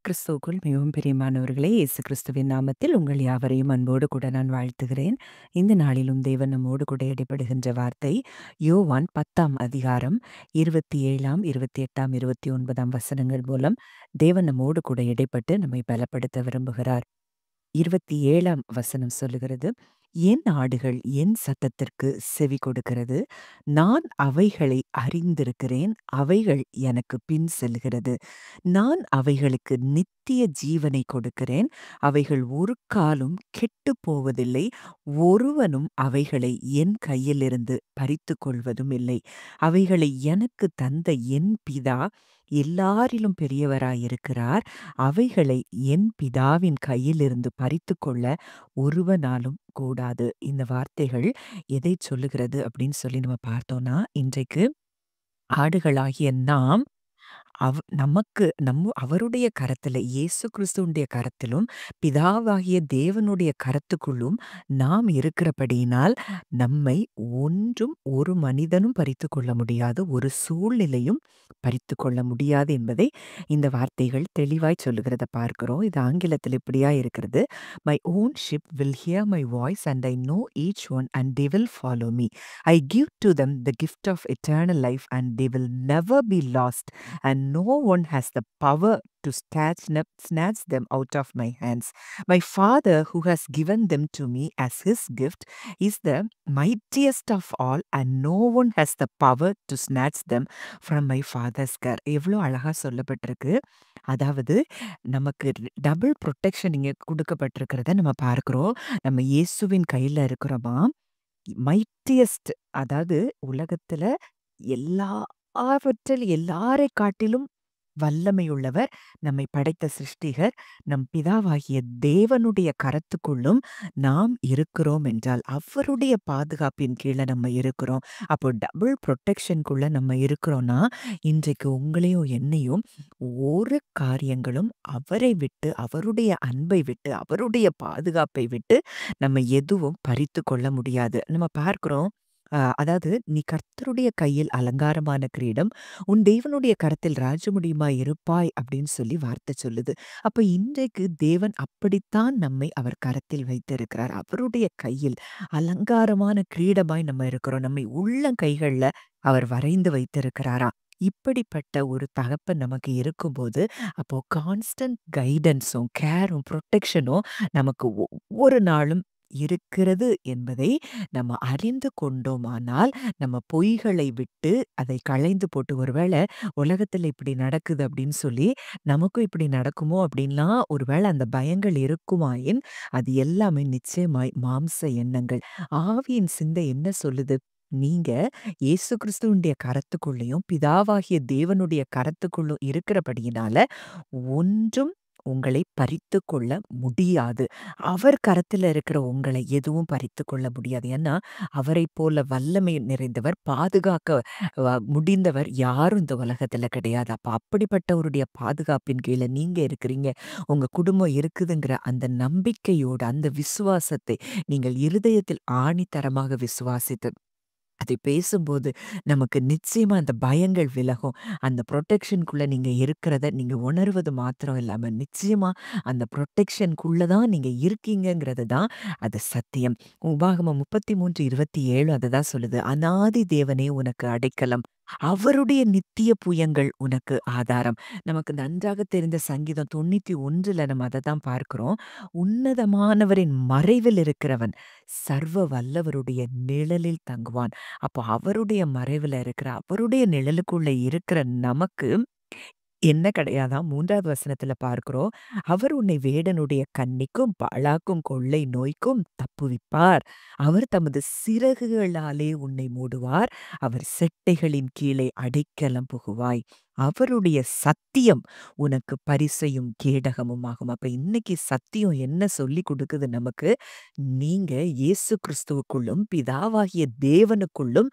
கிறிஸ்துவுக்குள் மிகவும் பிரியமானவர்களே, இயேசு கிறிஸ்துவின் நாமத்தில் உங்கள் யாவரையும் அன்போடு கூட நான் வாழ்த்துகிறேன். இந்த நாளிலும் தேவன் நம்மோடு கூட இடைப்படுகின்ற வார்த்தை யோவான் 10ஆம் அதிகாரம் 27ஆம், 28ஆம், 29ஆம் வசனங்கள் மூலம் தேவன் நம்மோடு கூட இடைப்பட்டு நம்மை பலப்படுத்த விரும்புகிறார். 27ஆம் வசனம் சொல்லுகிறது, என் ஆடுகள் என் சத்தத்திற்கு செவி கொடுக்கிறது. நான் அவைகளை அறிந்திருக்கிறேன். அவைகள் எனக்கு பின் செல்கிறது. நான் அவைகளுக்கு நித்திய ஜீவனை கொடுக்கிறேன். அவைகள் ஒரு காலும் கெட்டுப் போவதில்லை. ஒருவனும் அவைகளை என் கையிலிருந்து பறித்துக் கொள்வதும் இல்லை. அவைகளை எனக்கு தந்த என் பிதா எல்லாரிலும் பெரியவராயிருக்கிறார். அவைகளை என் பிதாவின் கையிலிருந்து பறித்துக்கொள்ள ஒருவனாலும் கூடாது. இந்த வார்த்தைகள் எதைச் சொல்லுகிறது அப்படின்னு சொல்லி நம்ம பார்த்தோம்னா, இன்றைக்கு ஆடுகளாகிய நாம் நமக்கு அவருடைய கரத்துல, இயேசு கிறிஸ்துவுடைய கரத்திலும், பிதாவாகிய தேவனுடைய கரத்துக்குள்ளும் நாம் இருக்கிறபடியினால், நம்மை ஒன்றும் ஒரு மனிதனும் பறித்துக் கொள்ள முடியாது. ஒரு சூழ்நிலையும் பறித்துக் கொள்ள முடியாது என்பதை இந்த வார்த்தைகள் தெளிவாய் சொல்லுகிறத பார்க்கிறோம். இது ஆங்கிலத்தில் இப்படியா இருக்கிறது. "My own sheep will hear my voice and I know each one and they will follow me. I give to them the gift of eternal life and they will never be lost. And no one has the power to snatch them out of my hands. My Father, who has given them to me as his gift, is the mightiest of all, and no one has the power to snatch them from my Father's care." எவ்வளோ அழகா சொல்லப்பட்டிருக்கு. அதாவது நமக்கு double protection இங்க கொடுக்கப்பட்டிருக்கிறத நம்ம பார்க்கிறோம். நம்ம இயேசுவின் கையில இருக்கிறோமா. மைட்டியஸ்ட், அதாவது உலகத்துல எல்லாரை காட்டிலும் வல்லமையுள்ளவர், நம்மை படைத்த சிருஷ்டிகர், நம் பிதாவாகிய தேவனுடைய கரத்துக்குள்ளும் நாம் இருக்கிறோம் என்றால், அவருடைய பாதுகாப்பின் கீழ நம்ம இருக்கிறோம். அப்போ டபுள் புரொடெக்ஷனுக்குள்ள நம்ம இருக்கிறோம்னா, இன்றைக்கு உங்களையும் என்னையும் ஒரு காரியங்களும் அவரை விட்டு, அவருடைய அன்பை விட்டு, அவருடைய பாதுகாப்பை விட்டு நம்ம எதுவும் பறித்துக் கொள்ள முடியாது. நம்ம பார்க்கிறோம். அதாவது, "நீ கர்த்தருடைய கையில் அலங்காரமான கிரீடம், உன் தேவனுடைய கரத்தில் ராஜமுடியுமாய் இருப்பாய்" அப்படின்னு சொல்லி வார்த்தை சொல்லுது. அப்ப இன்றைக்கு தேவன் அப்படித்தான் நம்மை அவர் கரத்தில் வைத்திருக்கிறார். அவருடைய கையில் அலங்காரமான கிரீடமாய் நம்ம இருக்கிறோம். நம்மை உள்ளங்கைகள்ல அவர் வரைந்து வைத்திருக்கிறாராம். இப்படிப்பட்ட ஒரு தகப்பன் நமக்கு இருக்கும்போது, அப்போ கான்ஸ்டன்ட் கைடன்ஸும், கேரும், புரொடெக்ஷனும் நமக்கு ஒவ்வொரு நாளும் இருக்கிறது என்பதை நம்ம அறிந்து கொண்டோமானால், நம்ம பொய்களை விட்டு அதை களைந்து போட்டு, ஒருவேளை உலகத்துல இப்படி நடக்குது அப்படின்னு சொல்லி நமக்கும் இப்படி நடக்குமோ அப்படின்லாம் ஒருவேளை அந்த பயங்கள் இருக்குமாயின், அது எல்லாமே நிச்சயமாய் மாம்ச எண்ணங்கள். ஆவியின் சிந்தை என்ன சொல்லுது? நீங்க இயேசு கிறிஸ்துவுடைய கரத்துக்குள்ளேயும், பிதாவாகிய தேவனுடைய கரத்துக்குள்ளும் இருக்கிறபடியினால ஒன்றும் உங்களை பறித்துக் கொள்ள முடியாது. அவர் கரத்துல இருக்கிற உங்களை எதுவும் பறித்துக் கொள்ள முடியாது. ஏன்னா, அவரைப் போல வல்லமை நிறைந்தவர், பாதுகாக்க முடிந்தவர் யாரும் இந்த உலகத்துல கிடையாது. அப்ப அப்படிப்பட்டவருடைய பாதுகாப்பின் கீழ நீங்க இருக்கிறீங்க. உங்க குடும்பம் இருக்குதுங்கிற அந்த நம்பிக்கையோடு, அந்த விசுவாசத்தை நீங்கள் இருதயத்தில் ஆணித்தரமாக விசுவாசித்து அதை பேசும்போது, நமக்கு நிச்சயமா அந்த பயங்கள் விலகும். அந்த புரொடெக்ஷனுக்குள்ள நீங்க இருக்கிறத நீங்க உணர்வது மாத்திரம் இல்லாம, நிச்சயமா அந்த புரொடெக்ஷனுக்குள்ள தான் நீங்க இருக்கீங்கங்கிறது தான் அது சத்தியம். உபாகமம் 33:27 அததான் சொல்லுது. "அநாதி தேவனே உனக்கு அடைக்கலம். அவருடைய நித்திய புயங்கள் உனக்கு ஆதாரம்." நமக்கு நன்றாக தெரிந்த சங்கீதம் 91ல நம்ம அததான் பார்க்கிறோம். "உன்னதமானவரின் மறைவில் இருக்கிறவன் சர்வ வல்லவருடைய நிழலில் தங்குவான்." அப்போ அவருடைய மறைவுல இருக்கிற, அவருடைய நிழலுக்குள்ள இருக்கிற நமக்கு என்ன கிடையாதாம். 3வது வசனத்துல பார்க்கிறோம். "அவர் உன்னை வேடனுடைய கண்ணிக்கும், பாழாக்கும் கொள்ளை நோய்க்கும் தப்புவிப்பார். அவர் தமது சிறகுகளாலே உன்னை மூடுவார். அவர் செட்டைகளின் கீழே அடைக்கலம் புகுவாய். அவருடைய சத்தியம் உனக்கு பரிசையும் கேடகமும் ஆகும்." அப்ப இன்னைக்கு சத்தியம் என்ன சொல்லிக் கொடுக்குது நமக்கு? நீங்க இயேசு கிறிஸ்துவுக்குள்ளும், பிதாவாகிய தேவனுக்குள்ளும்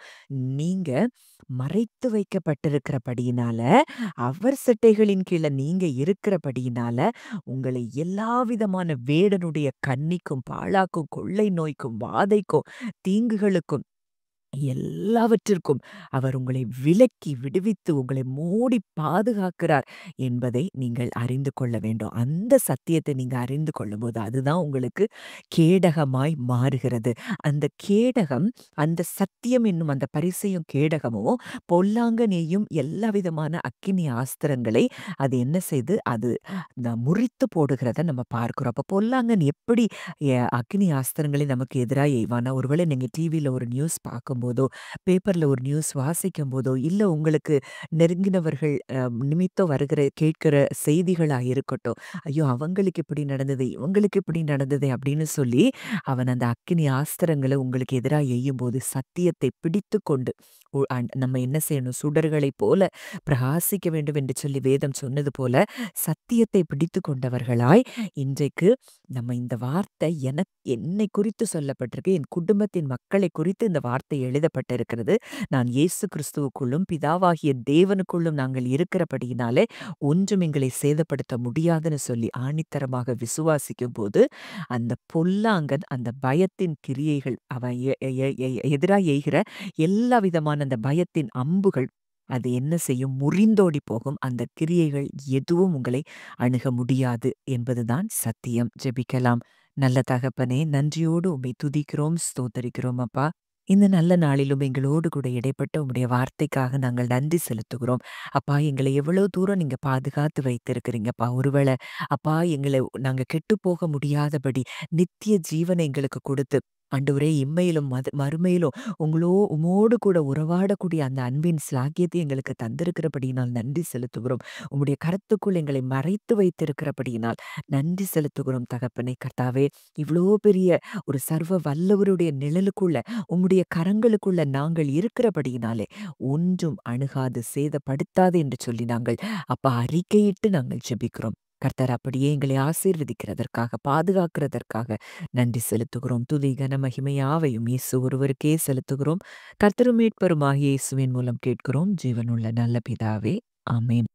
நீங்க மறைத்து வைக்கப்பட்டிருக்கிறபடியினால, அவர் செட்டைகளின் கீழ நீங்க இருக்கிறபடியினால, உங்களை எல்லாவிதமான வேடனுடைய கண்ணிக்கும், பாழாக்கும், கொள்ளை நோய்க்கும், வாதைக்கும், தீங்குகளுக்கும் எல்லாவற்றிற்கும் அவர் உங்களை விலக்கி விடுவித்து உங்களை மூடி பாதுகாக்கிறார் என்பதை நீங்கள் அறிந்து கொள்ள வேண்டும். அந்த சத்தியத்தை நீங்க அறிந்து கொள்ளும்போது, அதுதான் உங்களுக்கு கேடகமாய் மாறுகிறது. அந்த கேடகம், அந்த சத்தியம் என்னும் அந்த பரிசையும் கேடகமும் பொல்லாங்கனையும் எல்லா விதமான அக்கினி ஆஸ்திரங்களை அது என்ன செய்து அது முறித்து போடுகிறத நம்ம பார்க்கிறோம். அப்ப பொல்லாங்கன் எப்படி அக்கினி ஆஸ்திரங்களை நமக்கு எதிரா எய்வானா, ஒருவேளை நீங்க டிவில ஒரு நியூஸ் பார்க்கும்போதோ, பேப்பர்ல ஒரு நியூஸ் வாசிக்கும்போதோ, இல்ல உங்களுக்கு நெருங்கினவர்கள் நிமித்தம் வருகிற கேட்கிற செய்திகளா இருக்கட்டும். ஐயோ! அவங்களுக்கு இப்படி நடந்தது, இவங்களுக்கு இப்படி நடந்ததே அப்படின்னு சொல்லி, அவன் அந்த அக்கினி ஆஸ்திரங்கள உங்களுக்கு எதிரா எய்யும்போது சத்தியத்தை பிடித்துக்கொண்டு நம்ம என்ன செய்யணும்? சுடர்களைப் போல பிரகாசிக்க வேண்டும் என்று சொல்லி வேதம் சொன்னது போல, சத்தியத்தை பிடித்துக் கொண்டவர்களாய் இன்றைக்கு நம்ம இந்த வார்த்தை என்னை குறித்து சொல்லப்பட்டிருக்கு. என் குடும்பத்தின் மக்களை குறித்து இந்த வார்த்தை எழுதப்பட்டிருக்கிறது. நான் இயேசு கிறிஸ்துவுக்குள்ளும் பிதாவாகிய தேவனுக்குள்ளும் நாங்கள் இருக்கிறபடியினாலே ஒன்றும் எங்களை சேதப்படுத்த முடியாதுன்னு சொல்லி ஆணித்தரமாக விசுவாசிக்கும்போது, அந்த பொல்லாங்கன் அந்த பயத்தின் கிரியைகள் அவன் எதிராய் எய்கிற எல்லா விதமான அந்த பயத்தின் அம்புகள் அது என்ன செய்யும்? முறிந்தோடி போகும். அந்த கிரியைகள் எதுவும் உங்களை அணுக முடியாது என்பதுதான் சத்தியம். ஜெபிக்கலாம். நல்ல தகப்பனே, நன்றியோடு உம்மை துதிக்கிறோம், ஸ்தோத்தரிக்கிறோம் அப்பா. இந்த நல்ல நாளிலும் எங்களோடு கூட இடைப்பட்ட உம்முடைய வார்த்தைக்காக நாங்கள் நன்றி செலுத்துகிறோம். அப்பா, எங்களை எவ்வளோ தூரம் நீங்க பாதுகாத்து வைத்திருக்கிறீங்கப்பா. ஒருவேளை அப்பா எங்களை நாங்க கெட்டுப்போக முடியாதபடி நித்திய ஜீவனை எங்களுக்கு கொடுத்து ஆண்டவரே, இம்மையிலும் மறுமையிலும் உம்மோடு கூட உறவாடக்கூடிய அந்த அன்பின் சிலாக்கியத்தை எங்களுக்கு தந்திருக்கிறபடியினால் நன்றி செலுத்துகிறோம். உம்முடைய கரத்துக்குள் எங்களை மறைத்து வைத்திருக்கிறபடியினால் நன்றி செலுத்துகிறோம் தகப்பனே. கர்த்தாவே, இவ்வளோ பெரிய ஒரு சர்வ வல்லவருடைய நிழலுக்குள்ள உம்முடைய கரங்களுக்குள்ள நாங்கள் இருக்கிறபடியினாலே ஒன்றும் அணுகாது சேதப்படுத்தாது என்று சொல்லி நாங்கள் அப்பா அறிக்கையிட்டு நாங்கள் ஜெபிக்கிறோம். கர்த்தர் அப்படியே எங்களை ஆசீர்வதிக்கிறதற்காக, பாதுகாக்கிறதற்காக நன்றி செலுத்துகிறோம். துதி கன மகிமை யாவையும் இயேசு ஒருவருக்கே செலுத்துகிறோம். கர்த்தரும் மீட்பருமாகிய இயேசுவின் மூலம் கேட்கிறோம். ஜீவனுள்ள நல்ல பிதாவே, ஆமென்.